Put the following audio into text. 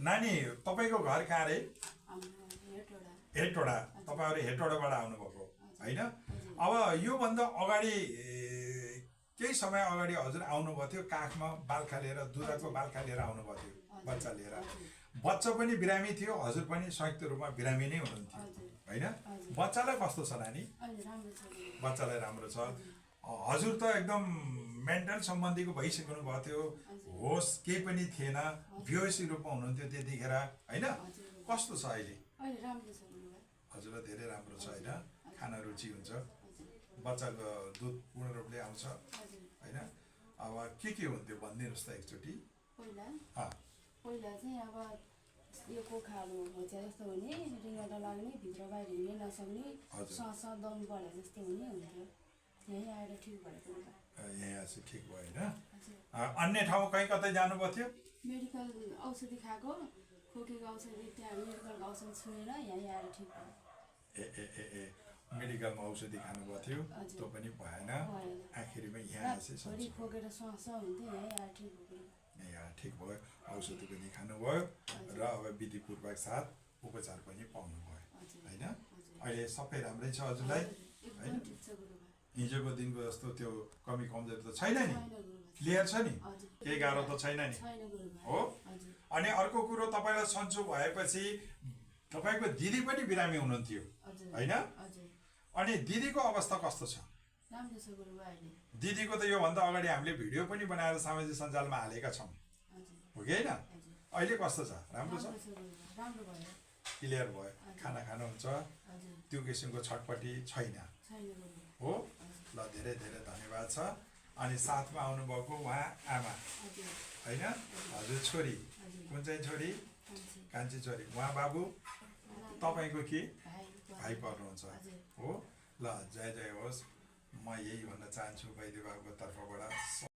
नानी तपाईँको घर कहाँ रे? हेटौडा। तपाईँहरू हेटौडाबाट आउनुभएको होइन? अब योभन्दा अगाडि केही समय अगाडि हजुर आउनुभएको थियो काखमा बाल्खा लिएर, दुधको बाल्खा लिएर आउनुभएको थियो, बच्चा लिएर। बच्चा पनि बिरामी थियो, हजुर पनि संयुक्त रूपमा बिरामी नै हुनुहुन्थ्यो होइन? बच्चालाई कस्तो छ नानी? बच्चालाई राम्रो छ। हजुर त एकदम मेन्टल सम्बन्धीको भइसक्नु भएको थियो, होस केही पनि थिएन, बेहोसी रूपमा हुनुहुन्थ्यो त्यतिखेर होइन? कस्तो छ अहिले? हजुरलाई धेरै राम्रो छ होइन? खाना रुचि हुन्छ, बच्चाको दुध पूर्ण रूपले आउँछ होइन? अब के हुन्थ्यो भनिदिनुहोस् त एकचोटि। पहिला चाहिँ अब यो कोखाहरू होच्या जस्तो हुने, रिङ्गा नलाग्ने, भित्र बाहिर हिँड्नै नसक्ने, सस दम बढे जस्तो हुने हुन्थ्यो। यहीँ आएर ठिक भएको। यहीँ आएर ठिक भयो होइन? अन्य ठाउँ कहीँ कतै जानुभएको थियो? मेडिकल औषधि खाएको, खोकीको औषधि त्यहाँ मेडिकलको औषधि छुनेर यहीँ आएर ठिक भयो। ए मेडिकलमा औषधि खानुभएको थियो, त्यो पनि भएन, आखिरमा यहाँ आएपछि खोकेर सस हुन्थ्यो, यहीँ आएर ठिक भयो। यहाँ ठिक भयो, औषधि पनि खानुभयो र अब विधिपूर्वक साथ उपचार पनि पाउनुभयो होइन? अहिले सबै राम्रै छ हजुरलाई होइन? हिजोको दिनको जस्तो त्यो कमी कमजोरी त छैन नि? क्लियर छ नि? केही गाह्रो त छैन नि हो? अनि अर्को कुरो, तपाईँलाई सन्चो भएपछि तपाईँको दिदी पनि बिरामी हुनुहुन्थ्यो होइन? अनि दिदीको अवस्था कस्तो छ? दिदीको त योभन्दा अगाडि हामीले भिडियो पनि बनाएर सामाजिक सञ्जालमा हालेका छौँ हो कि होइन? अहिले कस्तो छ? राम्रो छ? क्लियर भयो, खाना खानुहुन्छ, त्यो किसिमको छटपटी छैन हो? ल धेरै धेरै धन्यवाद छ। अनि साथमा आउनुभएको उहाँ आमा होइन? हजुर छोरी, कुन चाहिँ छोरी? कान्छी छोरी। उहाँ बाबु तपाईँको के भाइ पर्नुहुन्छ हो? ल जय जय होस्। म यही भन्न चाहन्छु वैद्य बाबुको तर्फबाट।